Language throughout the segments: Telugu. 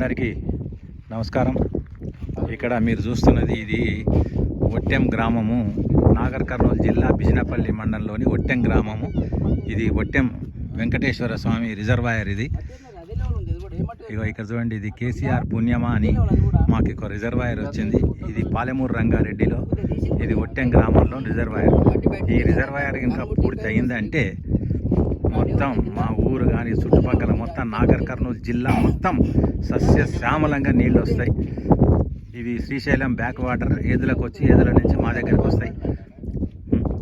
అందరికీ నమస్కారం. ఇక్కడ మీరు చూస్తున్నది ఇది ఒట్టెం గ్రామము, నాగర్ కర్నూలు జిల్లా బిజినపల్లి మండలంలోని ఒట్టెం గ్రామము. ఇది ఒట్టెం వెంకటేశ్వర స్వామి రిజర్వాయర్. ఇది ఇక్కడ చూడండి, ఇది కేసీఆర్ పుణ్యమా అని మాకు ఒక రిజర్వాయర్ వచ్చింది. ఇది పాలెమూరు రంగారెడ్డిలో, ఇది ఒట్టెం గ్రామంలో రిజర్వాయర్. ఈ రిజర్వాయర్ ఇంకా పూర్తి అయిందంటే మొత్తం మా ఊరు కానీ చుట్టుపక్కల మొత్తం నాగర్ కర్నూలు జిల్లా మొత్తం సస్యశ్యామలంగా నీళ్ళు వస్తాయి. ఇవి శ్రీశైలం బ్యాక్ వాటర్ ఏదులకు వచ్చి ఏదుల నుంచి మా దగ్గరికి వస్తాయి.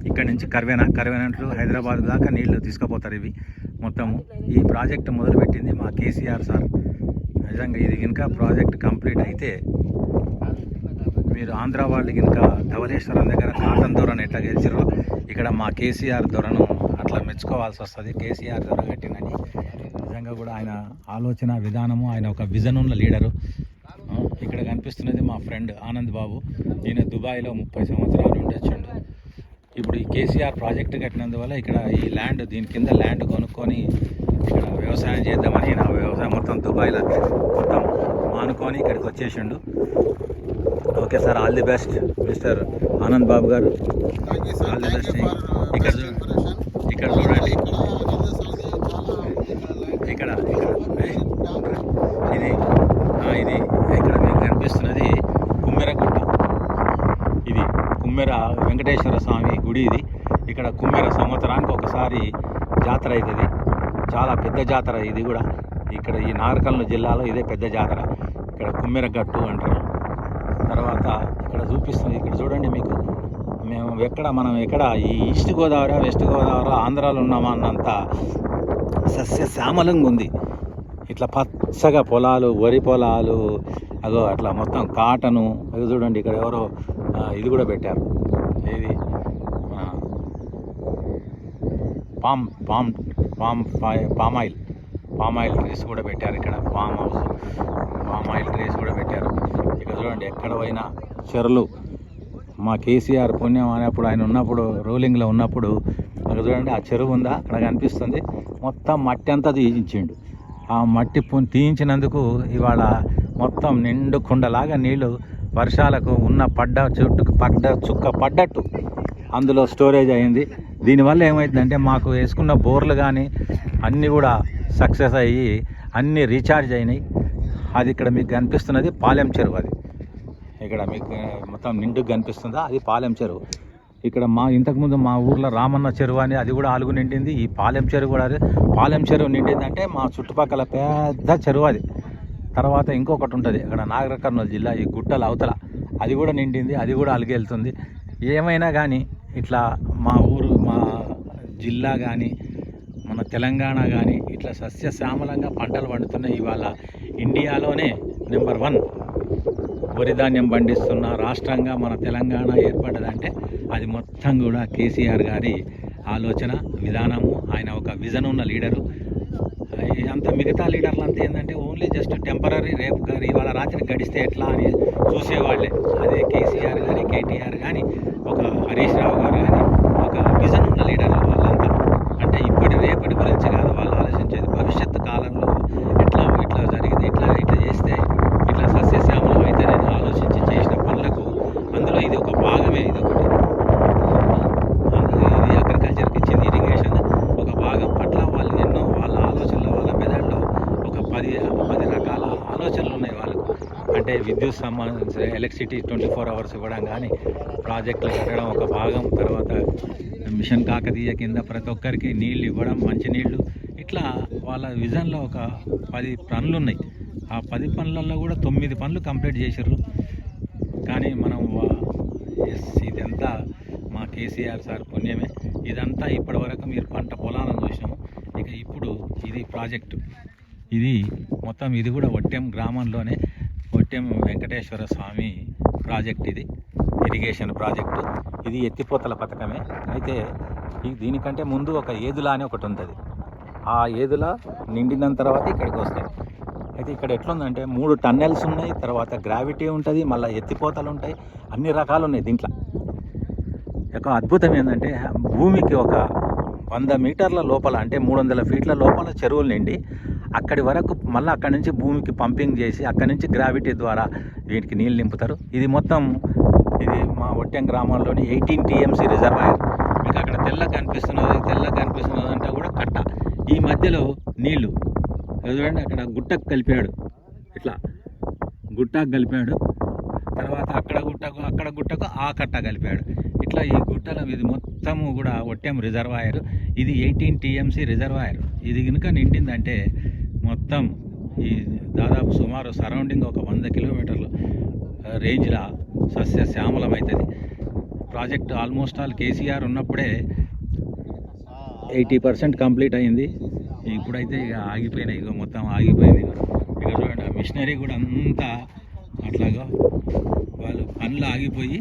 ఇక్కడ నుంచి కర్వేనంటూ హైదరాబాద్ దాకా నీళ్లు తీసుకుపోతారు. ఇవి మొత్తము ఈ ప్రాజెక్టు మొదలుపెట్టింది మా కేసీఆర్ సార్. నిజంగా ఇది ఇంకా ప్రాజెక్ట్ కంప్లీట్ అయితే మీరు ఆంధ్ర వాళ్ళకి ఇంకా ధవళేశ్వరం దగ్గర కాటన్ దొరను ఎట్లా గెలిచారో ఇక్కడ మా కేసీఆర్ దొరను అట్లా మెచ్చుకోవాల్సి వస్తుంది. కేసీఆర్ దొర కట్టినని నిజంగా కూడా ఆయన ఆలోచన విధానము, ఆయన ఒక విజన్ ఉన్న లీడరు. ఇక్కడ కనిపిస్తున్నది మా ఫ్రెండ్ ఆనంద్ బాబు. ఈయన దుబాయ్లో 30 సంవత్సరాలు ఉండొచ్చుండు. ఇప్పుడు ఈ కేసీఆర్ ప్రాజెక్టు కట్టినందువల్ల ఇక్కడ ఈ ల్యాండ్, దీని కింద ల్యాండ్ కొనుక్కొని ఇక్కడ వ్యవసాయం చేద్దామని నా వ్యవసాయం మొత్తం దుబాయ్లో మొత్తం మానుకొని ఇక్కడికి వచ్చేసిండు. Okay sir, all the best mister Anand Babu గారు, ఆల్ ది బెస్ట్. ఇక్కడ చూడండి, ఇక్కడ ఇది ఇక్కడ మీకు కనిపిస్తున్నది కుమ్మెరగుట్ట. ఇది కుమ్మెర వెంకటేశ్వర స్వామి గుడి. ఇది ఇక్కడ కుమ్మెర సంవత్సరానికి ఒకసారి జాతర అవుతుంది. చాలా పెద్ద జాతర ఇది కూడా. ఇక్కడ ఈ నాగర్ కర్నూలు జిల్లాలో ఇదే పెద్ద జాతర. ఇక్కడ కుమ్మెర గట్టు అంటారు. తర్వాత ఇక్కడ చూపిస్తుంది, ఇక్కడ చూడండి మీకు, మనం ఎక్కడ ఈ ఈస్ట్ గోదావరి వెస్ట్ గోదావరి ఆంధ్రాలో ఉన్నామా అన్నంత సస్యశ్యామలంగా ఉంది. ఇట్లా పచ్చగా పొలాలు, వరి పొలాలు, అదో అట్లా మొత్తం కాటను. అది చూడండి, ఇక్కడ ఎవరో ఇది కూడా పెట్టారు, ఇది పామ్ ఆయిల్ ట్రీస్ కూడా పెట్టారు. ఇక్కడ పామ్ ఆయిల్ ట్రీస్ కూడా పెట్టారు. ఇక్కడ చూడండి, ఎక్కడ పోయినా చెరువులు. మా కేసీఆర్ పుణ్యం అనేప్పుడు ఆయన ఉన్నప్పుడు, రూలింగ్లో ఉన్నప్పుడు అక్కడ చూడండి ఆ చెరువు ఉందా, అక్కడ కనిపిస్తుంది. మొత్తం మట్టి అంతా తీయించిండు. ఆ మట్టి తీయించినందుకు ఇవాళ మొత్తం నిండు కుండలాగా నీళ్లు వర్షాలకు ఉన్న చుక్క పడ్డట్టు అందులో స్టోరేజ్ అయింది. దీనివల్ల ఏమైందంటే మాకు వేసుకున్న బోర్లు కానీ అన్నీ కూడా సక్సెస్ అయ్యి అన్నీ రీఛార్జ్ అయినాయి. అది ఇక్కడ మీకు కనిపిస్తున్నది పాలెం చెరువు. అది ఇక్కడ మీకు మొత్తం నిండుగా కనిపిస్తుందా, అది పాలెం చెరువు. ఇక్కడ ఇంతకుముందు మా ఊర్లో రామన్న చెరువు అని, అది కూడా అలుగు నిండింది. ఈ పాలెం చెరువు కూడా, పాలెం చెరువు నిండిందంటే మా చుట్టుపక్కల పెద్ద చెరువు అది. తర్వాత ఇంకొకటి ఉంటుంది అక్కడ నాగర్ కర్నూలు జిల్లా ఈ గుట్టల అవతల, అది కూడా నిండింది, అది కూడా అలిగెళ్తుంది. ఏమైనా కానీ ఇట్లా మా ఊరు, మా జిల్లా కానీ మన తెలంగాణ కానీ ఇట్లా సస్యశ్యామలంగా పంటలు పండుతున్నాయి. ఇవాళ ఇండియాలోనే నెంబర్ 1 వరి ధాన్యం పండిస్తున్న రాష్ట్రంగా మన తెలంగాణ ఏర్పడ్డదంటే అది మొత్తం కూడా కేసీఆర్ గారి ఆలోచన విధానము. ఆయన ఒక విజన్ ఉన్న లీడరు. అంత మిగతా లీడర్లు అంతా ఏంటంటే ఓన్లీ జస్ట్ టెంపరీ, రేపు గారు ఇవాళ రాత్రి గడిస్తే ఎట్లా అని చూసేవాళ్ళే. అదే కేసీఆర్ కానీ, కేటీఆర్ కానీ, ఒక హరీష్ రావు గారు కానీ ఒక విజన్ ఉన్న లీడర్లు వాళ్ళంతా. అంటే రేపటి గురించి కాదు వాళ్ళు ఆలోచించేది, భవిష్యత్తు కాలంలో ఇట్లా జరిగింది, ఇట్లా చేస్తే ఇట్లా సస్యశ్యామలం అయితే నేను ఆలోచించి చేసిన పనులకు అందులో ఇది ఒక భాగమే. ఇది అగ్రికల్చర్కి ఇచ్చింది, ఇరిగేషన్ ఒక భాగం. అట్లా వాళ్ళు ఎన్నో వాళ్ళ ఆలోచనలు, వాళ్ళ మెదడులో ఒక 10 రకాల ఆలోచనలు ఉన్నాయి వాళ్ళకు. అంటే విద్యుత్ సంబంధించిన ఎలక్ట్రిసిటీ 24 hours ఇవ్వడం కానీ, ప్రాజెక్టులు కట్టడం ఒక భాగం. తర్వాత మిషన్ కాకతీయ కింద ప్రతి ఒక్కరికి నీళ్ళు ఇవ్వడం, మంచినీళ్ళు. ఇట్లా వాళ్ళ విజన్లో ఒక 10 పనులు ఉన్నాయి. ఆ 10 పనులలో కూడా 9 పనులు కంప్లీట్ చేశారు. కానీ మనం ఇదంతా మా కేసీఆర్ సార్ పుణ్యమే. ఇదంతా ఇప్పటి వరకు మీరు పంట పొలాలను చూసినాము. ఇక ఇప్పుడు ఇది ప్రాజెక్టు, ఇది మొత్తం ఇది కూడా ఒట్టెం గ్రామంలోనే ఒట్టెం వెంకటేశ్వర స్వామి ప్రాజెక్ట్. ఇది ఇరిగేషన్ ప్రాజెక్టు. ఇది ఎత్తిపోతల పథకమే. అయితే దీనికంటే ముందు ఒక ఏదుల అని ఒకటి ఉంటుంది. ఆ ఏదుల నిండిన తర్వాత ఇక్కడికి వస్తాయి. అయితే ఇక్కడ ఎట్లుందంటే 3 టన్నెల్స్ ఉన్నాయి, తర్వాత గ్రావిటీ ఉంటుంది, మళ్ళీ ఎత్తిపోతలు ఉంటాయి, అన్ని రకాలు ఉన్నాయి దీంట్లో. ఒక అద్భుతం ఏంటంటే భూమికి ఒక 100 మీటర్ల లోపల, అంటే 300 ఫీట్ల లోపల చెరువులు నిండి అక్కడి వరకు మళ్ళీ అక్కడి నుంచి భూమికి పంపింగ్ చేసి అక్కడి నుంచి గ్రావిటీ ద్వారా వీటికి నీళ్ళు నింపుతారు. ఇది మొత్తం ఇది మా ఒట్టెం గ్రామంలోని 18 TMC రిజర్వాయర్. మీకు అక్కడ తెల్లగా కనిపిస్తున్నది అంటే కూడా కట్ట. ఈ మధ్యలో నీళ్లు చూడండి, అక్కడ గుట్టకు కలిపాడు, ఇట్లా గుట్టకు కలిపాడు, తర్వాత అక్కడ గుట్టకు ఆ కట్ట కలిపాడు. ఇట్లా ఈ గుట్టలో ఇది మొత్తము కూడా ఒట్టెం రిజర్వాయర్. ఇది 18 TMC రిజర్వాయర్. ఇది కనుక నిండిందంటే మొత్తం ఈ దాదాపు సుమారు సరౌండింగ్ ఒక 100 కిలోమీటర్లు రేంజ్లో సస్యశ్యామలం అవుతుంది. ప్రాజెక్ట్ ఆల్మోస్ట్ ఆల్ కేసీఆర్ ఉన్నప్పుడే 80% కంప్లీట్ అయింది. ఇప్పుడైతే ఇక ఆగిపోయినాయి, ఇక మొత్తం ఆగిపోయింది. ఇక చూడండి ఆ మిషనరీ కూడా అంతా అట్లాగా వాళ్ళు పనులు ఆగిపోయి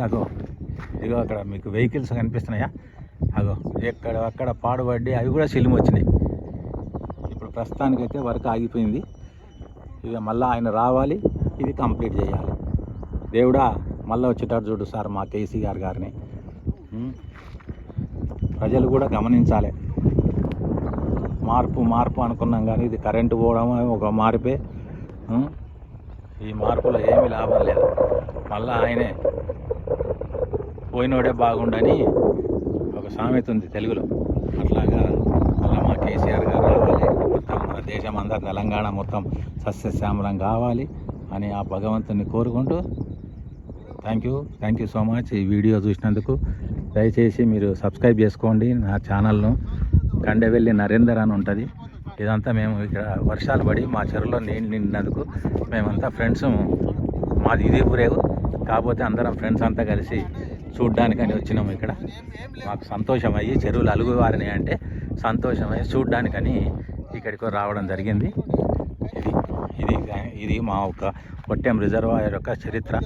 అగో ఇగో అక్కడ మీకు వెహికల్స్ కనిపిస్తున్నాయా, అగో అక్కడ పాడుపడ్డి అవి కూడా సిలిమి వచ్చినాయి. ఇప్పుడు ప్రస్తుతానికైతే వర్క్ ఆగిపోయింది. ఇక మళ్ళీ ఆయన రావాలి, ఇది కంప్లీట్ చేయాలి. దేవుడా మళ్ళీ వచ్చేటట్టు చూడు సార్ మా కేసీఆర్ గారిని. ప్రజలు కూడా గమనించాలి. మార్పు అనుకున్నాం కానీ ఇది కరెంటు పోవడం ఒక మార్పే. ఈ మార్పులో ఏమీ లాభం లేదు. మళ్ళీ ఆయనే పోయినోడే బాగుండని ఒక సామెత ఉంది తెలుగులో. అట్లాగా మళ్ళీ మా కేసీఆర్ గారు రావాలి, మొత్తం మన దేశం అంతా తెలంగాణ మొత్తం సస్యశ్యామలం కావాలి అని ఆ భగవంతుని కోరుకుంటూ థ్యాంక్ యూ సో మచ్. ఈ వీడియో చూసినందుకు దయచేసి మీరు సబ్స్క్రైబ్ చేసుకోండి నా ఛానల్ను. కండెవెల్లి నరేందర్ అని ఉంటుంది. ఇదంతా మేము ఇక్కడ వర్షాలు పడి మా చెరువులో నీళ్ళు నిండినందుకు మేమంతా ఫ్రెండ్స్, మాది ఇదే ఊరేగు, కాకపోతే అందరం ఫ్రెండ్స్ అంతా కలిసి చూడ్డానికని వచ్చినాము. ఇక్కడ మాకు సంతోషమయ్యి చెరువులు అలుగువారిని అంటే సంతోషమయ్యి చూడ్డానికని ఇక్కడికి రావడం జరిగింది. ఇది మా ఒక ఒట్టెం రిజర్వాయర్ యొక్క చరిత్ర.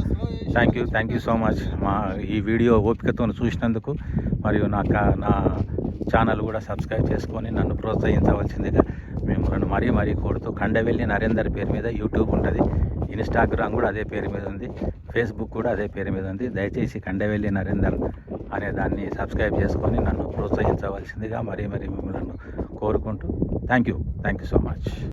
థ్యాంక్ యూ సో మచ్ మా ఈ వీడియో ఓపికతో చూసినందుకు. మరియు నా ఛానల్ కూడా సబ్స్క్రైబ్ చేసుకొని నన్ను ప్రోత్సహించవలసిందిగా మిమ్మల్ని మరీ కోరుతూ, కండెవెల్లి నరేందర్ పేరు మీద యూట్యూబ్ ఉంటుంది, ఇన్స్టాగ్రామ్ కూడా అదే పేరు మీద ఉంది, ఫేస్బుక్ కూడా అదే పేరు మీద ఉంది. దయచేసి కండెవెల్లి నరేందర్ అనే దాన్ని సబ్స్క్రైబ్ చేసుకొని నన్ను ప్రోత్సహించవలసిందిగా మరీ మిమ్మల్ని కోరుకుంటూ థ్యాంక్ యూ సో మచ్.